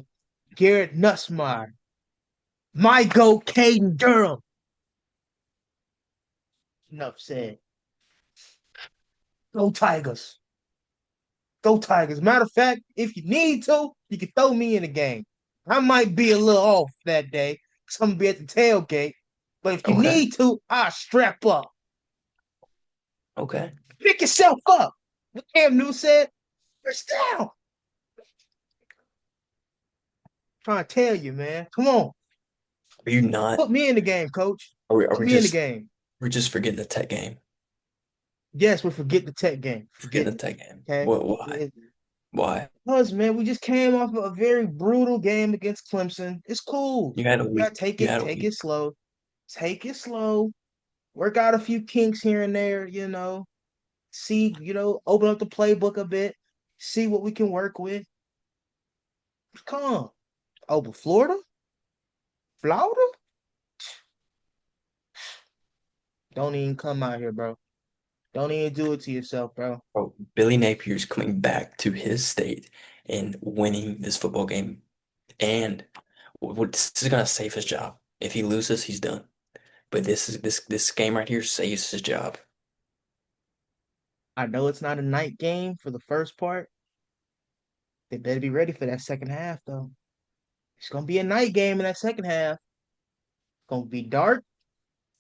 Speaker 2: Garrett Nussmeyer, my goat, Caden Durham. Enough said. Go Tigers. Go Tigers. Matter of fact, if you need to, you can throw me in the game. I might be a little off that day because I'm gonna be at the tailgate. But if you
Speaker 1: Okay.
Speaker 2: need to, I'll strap up.
Speaker 1: Okay.
Speaker 2: Pick yourself up. What Cam Newton said, first down. Trying to tell you, man. Come on.
Speaker 1: Are you not?
Speaker 2: Put me in the game, coach.
Speaker 1: Are
Speaker 2: Put
Speaker 1: we
Speaker 2: me in the
Speaker 1: just
Speaker 2: game.
Speaker 1: we're just forgetting the Tech game?
Speaker 2: Yes, we're forgetting the tech game.
Speaker 1: Forgetting
Speaker 2: Forgetting
Speaker 1: the
Speaker 2: it.
Speaker 1: Tech game.
Speaker 2: Okay.
Speaker 1: What? Why? Why?
Speaker 2: Because, man, we just came off of a very brutal game against Clemson. It's cool.
Speaker 1: You had a
Speaker 2: You gotta
Speaker 1: week. You had a
Speaker 2: take
Speaker 1: week.
Speaker 2: it slow. Take it slow. Work out a few kinks here and there. See, open up the playbook a bit. See what we can work with. Come on. Oh, but Florida? Florida? Don't even come out here, bro. Don't even do it to yourself, bro.
Speaker 1: Bro, Billy Napier's coming back to his state and winning this football game. And this is gonna save his job. If he loses, he's done. But this game right here saves his job.
Speaker 2: I know it's not a night game for the first part. They better be ready for that second half, though. It's gonna be a night game in that second half. It's gonna be dark.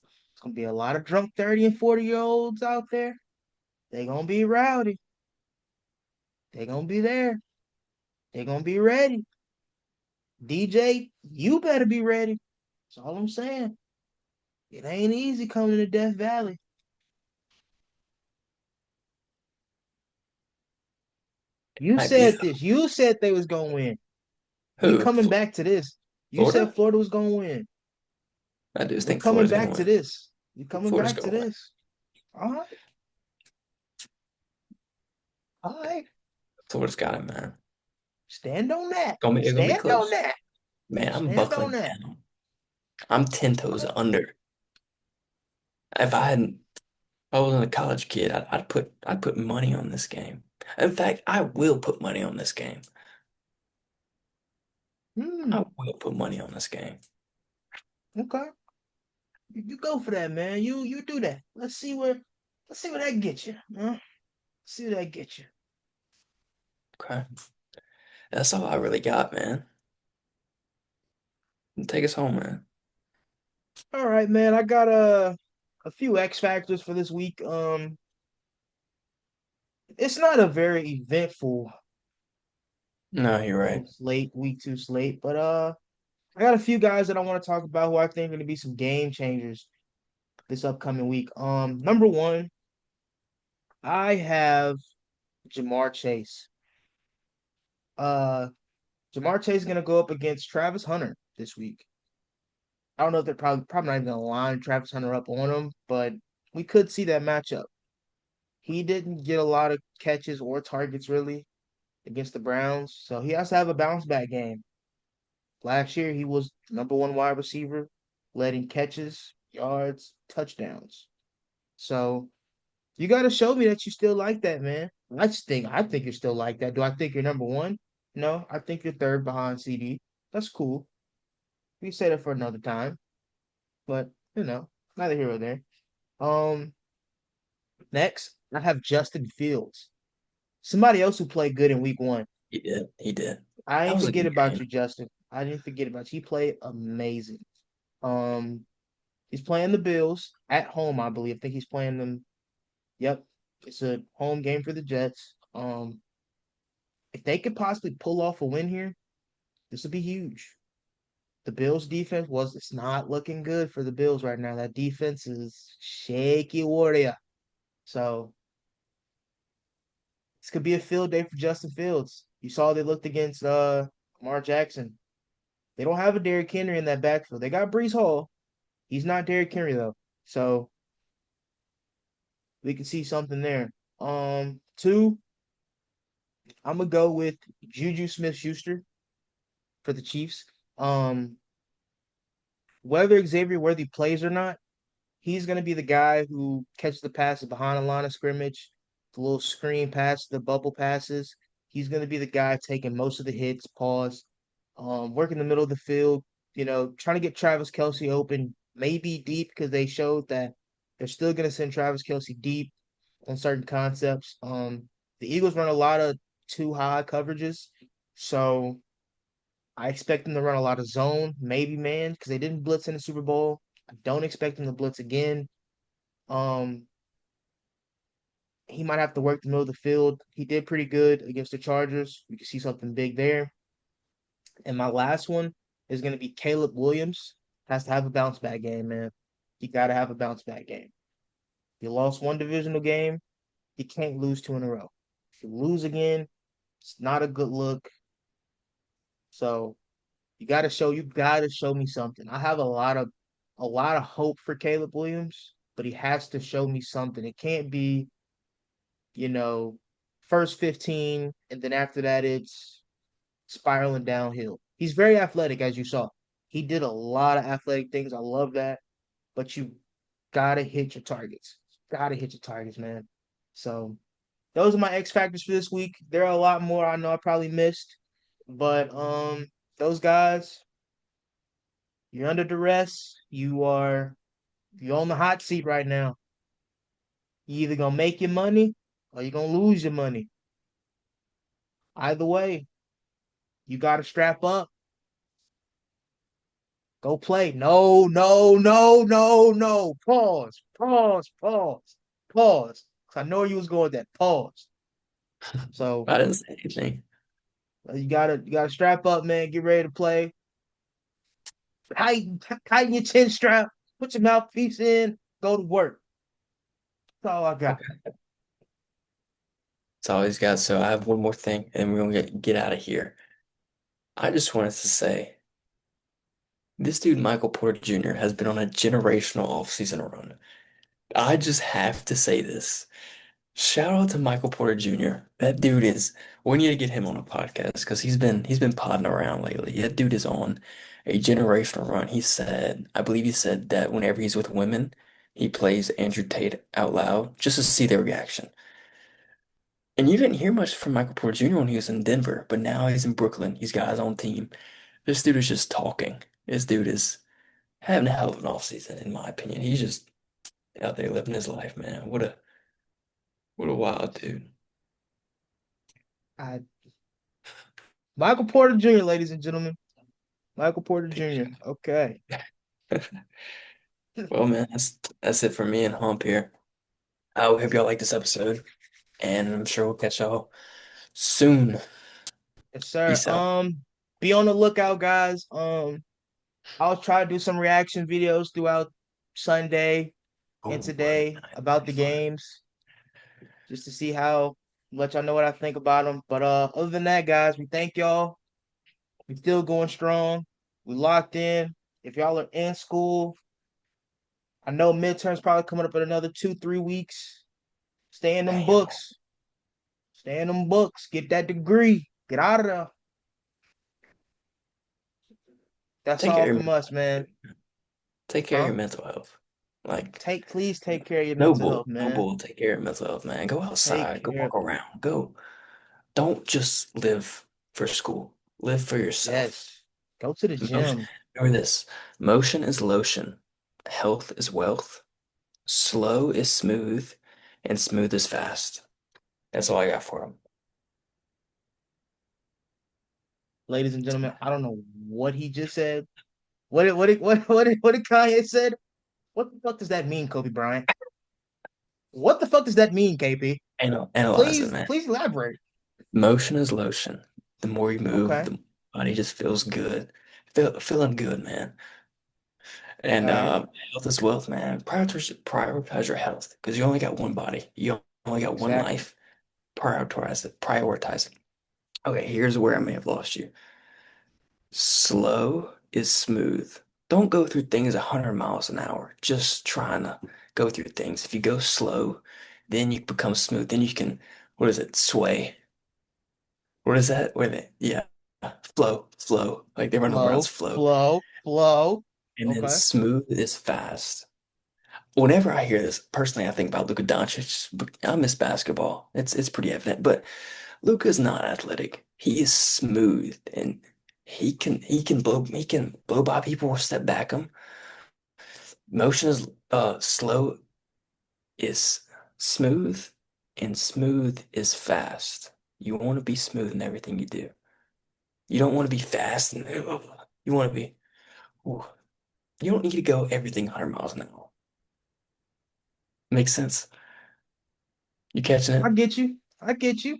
Speaker 2: It's gonna be a lot of drunk 30 and 40-year-olds out there. They gonna be rowdy. They gonna be there. They gonna be ready. DJ, you better be ready. That's all I'm saying. It ain't easy coming to Death Valley. You
Speaker 1: Might be
Speaker 2: said
Speaker 1: though.
Speaker 2: this. You said they was gonna win. We
Speaker 1: Who?
Speaker 2: coming back to this. You said
Speaker 1: Florida?
Speaker 2: Florida was gonna win.
Speaker 1: I do
Speaker 2: We're
Speaker 1: think
Speaker 2: coming
Speaker 1: Florida's gonna
Speaker 2: back to
Speaker 1: win.
Speaker 2: this. We coming
Speaker 1: Florida's
Speaker 2: back to
Speaker 1: gonna win.
Speaker 2: this. All right. All right.
Speaker 1: Florida's got it, man.
Speaker 2: Stand on that.
Speaker 1: It's gonna be
Speaker 2: Stand on
Speaker 1: close.
Speaker 2: that.
Speaker 1: Man, I'm
Speaker 2: Stand on
Speaker 1: buckling
Speaker 2: that.
Speaker 1: down. I'm 10 toes
Speaker 2: All
Speaker 1: under. If I hadn't, if I wasn't a college kid, I'd put money on this game. In fact, I will put money on this game.
Speaker 2: right.
Speaker 1: I will put money on this game.
Speaker 2: Okay. You go for that, man. You do that. Let's see where that gets you. Huh? See where that gets you.
Speaker 1: Okay. That's all I really got, man. Take us home, man.
Speaker 2: All right, man. I got a few X factors for this week. It's not a very eventful
Speaker 1: No, you're right.
Speaker 2: slate, week two slate, but I got a few guys that I want to talk about who I think are going to be some game changers this upcoming week. Number one, I have Jamar Chase. Uh, Jamar Chase is going to go up against Travis Hunter this week. I don't know if they're probably not even going to line Travis Hunter up on him, but we could see that matchup. He didn't get a lot of catches or targets really against the Browns, so he has to have a bounce back game. Last year, he was number one wide receiver, led in catches, yards, touchdowns. So you got to show me that you still like that, man. I think you're still like that. Do I think you're number one? No, I think you're third behind CD. That's cool. We say that for another time, but neither here or there. Um, Next, I have Justin Fields, somebody else who played good in week one.
Speaker 1: He did. He did.
Speaker 2: I
Speaker 1: That
Speaker 2: ain't
Speaker 1: was a
Speaker 2: forget
Speaker 1: good
Speaker 2: about
Speaker 1: game.
Speaker 2: you, Justin. I didn't forget about you. He played amazing. Um, he's playing the Bills at home, I believe. I think he's playing them. Yep, it's a home game for the Jets. If they could possibly pull off a win here, this would be huge. The Bills defense was it's not looking good for the Bills right now. That defense is shaky warrior. So this could be a field day for Justin Fields. You saw they looked against Lamar Jackson. They don't have a Derrick Henry in that backfield. They got Brees Hall. He's not Derrick Henry though. So we can see something there. Two, I'm gonna go with Juju Smith-Schuster for the Chiefs. Um, whether Xavier Worthy plays or not, he's going to be the guy who catches the passes behind the line of scrimmage, the little screen pass, the bubble passes. He's going to be the guy taking most of the hits, pause, working the middle of the field, trying to get Travis Kelsey open, maybe deep because they showed that they're still going to send Travis Kelsey deep on certain concepts. The Eagles run a lot of too high coverages, so I expect them to run a lot of zone, maybe man, because they didn't blitz in the Super Bowl. I don't expect them to blitz again. Um, he might have to work the middle of the field. He did pretty good against the Chargers. We can see something big there. And my last one is going to be Caleb Williams. Has to have a bounce back game, man. You got to have a bounce back game. You lost one divisional game, you can't lose two in a row. If you lose again, it's not a good look. So you got to show me something. I have a lot of hope for Caleb Williams, but he has to show me something. It can't be, you know, first 15 and then after that it's spiraling downhill. He's very athletic as you saw. He did a lot of athletic things. I love that, but you got to hit your targets. Got to hit your targets, man. So, those are my X factors for this week. There are a lot more I know I probably missed, but those guys, you're under duress. You're on the hot seat right now. You either gonna make your money or you're gonna lose your money. Either way, you gotta strap up. Go play. No, no, no, no, no. Pause. Pause. Pause. Pause. Cause I know you was going that. Pause. So
Speaker 1: I didn't say anything.
Speaker 2: you gotta strap up, man. Get ready to play. Tighten your chin strap. Put your mouthpiece in. Go to work. That's all I got.
Speaker 1: Okay. It's always got. So I have one more thing, and we're gonna get out of here. I just wanted to say, this dude Michael Porter Jr. has been on a generational offseason run. I just have to say this. Shout out to Michael Porter Jr. That dude is. We need to get him on a podcast because he's been podding around lately. That dude is on a generational run. I believe he said that whenever he's with women, he plays Andrew Tate out loud just to see their reaction. And you didn't hear much from Michael Porter Jr. when he was in Denver, but now he's in Brooklyn. He's got his own team. This dude is just talking. This dude is having a hell of an offseason, in my opinion. He's just out there living his life, man. What a wild dude.
Speaker 2: I Michael Porter Jr., ladies and gentlemen. Michael Porter Jr. Okay.
Speaker 1: Well, man, that's it for me and Hump here. I hope y'all like this episode, and I'm sure we'll catch y'all soon.
Speaker 2: Yes, sir.
Speaker 1: Peace out.
Speaker 2: Be on the lookout, guys. I'll try to do some reaction videos throughout Sunday and
Speaker 1: Oh, Monday
Speaker 2: today
Speaker 1: night, that'd
Speaker 2: about
Speaker 1: be
Speaker 2: the
Speaker 1: fun.
Speaker 2: games, just to see how let y'all know what I think about them. But other than that, guys, we thank y'all. We still going strong. We locked in. If y'all are in school, I know midterms probably coming up in another 2, 3 weeks. Stay in them
Speaker 1: Damn.
Speaker 2: books. Stay in them books. Get that degree. Get out of there. That's
Speaker 1: Take care
Speaker 2: all
Speaker 1: of your
Speaker 2: from
Speaker 1: mental
Speaker 2: us,
Speaker 1: health,
Speaker 2: man.
Speaker 1: dude. Take care of
Speaker 2: Huh?
Speaker 1: your mental health. Like,
Speaker 2: Please take care of your
Speaker 1: no
Speaker 2: mental health,
Speaker 1: bull, no
Speaker 2: man.
Speaker 1: bull. Take care of your mental health, man. Go
Speaker 2: Take
Speaker 1: outside. Go
Speaker 2: care
Speaker 1: walk
Speaker 2: of it.
Speaker 1: around. Go. Don't just live for school. Live for yourself.
Speaker 2: Yes. Go to the
Speaker 1: Motion.
Speaker 2: gym.
Speaker 1: Remember this. Motion is lotion. Health is wealth. Slow is smooth. And smooth is fast. That's all I got for him.
Speaker 2: Ladies and gentlemen, I don't know what he just said, What did Kanye said? What the fuck does that mean, Kobe Bryant? What the fuck does that mean, KP?
Speaker 1: Analyze it,
Speaker 2: Please,
Speaker 1: man.
Speaker 2: please elaborate.
Speaker 1: Motion is lotion. The more you move,
Speaker 2: Okay.
Speaker 1: the body just feels good. Feeling good, man.
Speaker 2: All
Speaker 1: And
Speaker 2: right.
Speaker 1: health is wealth, man. Prioritize your health because you only got one body. You only got one
Speaker 2: Exactly.
Speaker 1: life. Prioritize it. Prioritize it. Okay, here's where I may have lost you. Slow is smooth. Don't go through things 100 miles an hour. Just trying to go through things. If you go slow, then you become smooth. Then you can, what is it, sway? What is that? Yeah, flow. Like they run around
Speaker 2: Flow,
Speaker 1: flow.
Speaker 2: flow, flow.
Speaker 1: And then
Speaker 2: Okay.
Speaker 1: smooth is fast. Whenever I hear this, personally, I think about Luka Doncic. But I miss basketball. It's pretty evident. But Luka's not athletic. He is smooth and he can blow by people or step back them. Motion is slow is smooth and smooth is fast. You want to be smooth in everything you do. You don't want to be fast and you want to be ooh, you don't need to go everything 100 miles an hour. Makes sense. You catching
Speaker 2: I
Speaker 1: it?
Speaker 2: get you. I get you.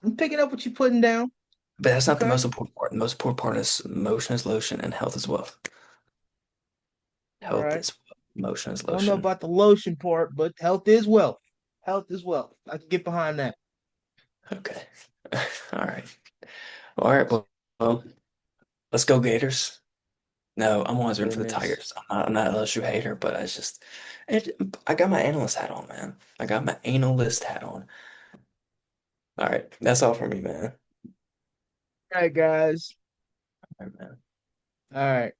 Speaker 2: I'm picking up what you're putting down.
Speaker 1: But that's not the
Speaker 2: Okay.
Speaker 1: most important part. The most important part is motion is lotion and health is wealth.
Speaker 2: All
Speaker 1: Health
Speaker 2: right.
Speaker 1: is motion is
Speaker 2: I don't know
Speaker 1: lotion.
Speaker 2: about the lotion part, but health is wealth. Health is wealth. I can get behind that.
Speaker 1: Okay. All right. All right. Well, let's go Gators. No, I'm always rooting for the
Speaker 2: Goodness.
Speaker 1: Tigers. I'm not an LSU hater, but it, I got my analyst hat on, man. I got my analyst hat on. All right. That's all for me, man.
Speaker 2: All right, guys.
Speaker 1: All right, man.
Speaker 2: All right.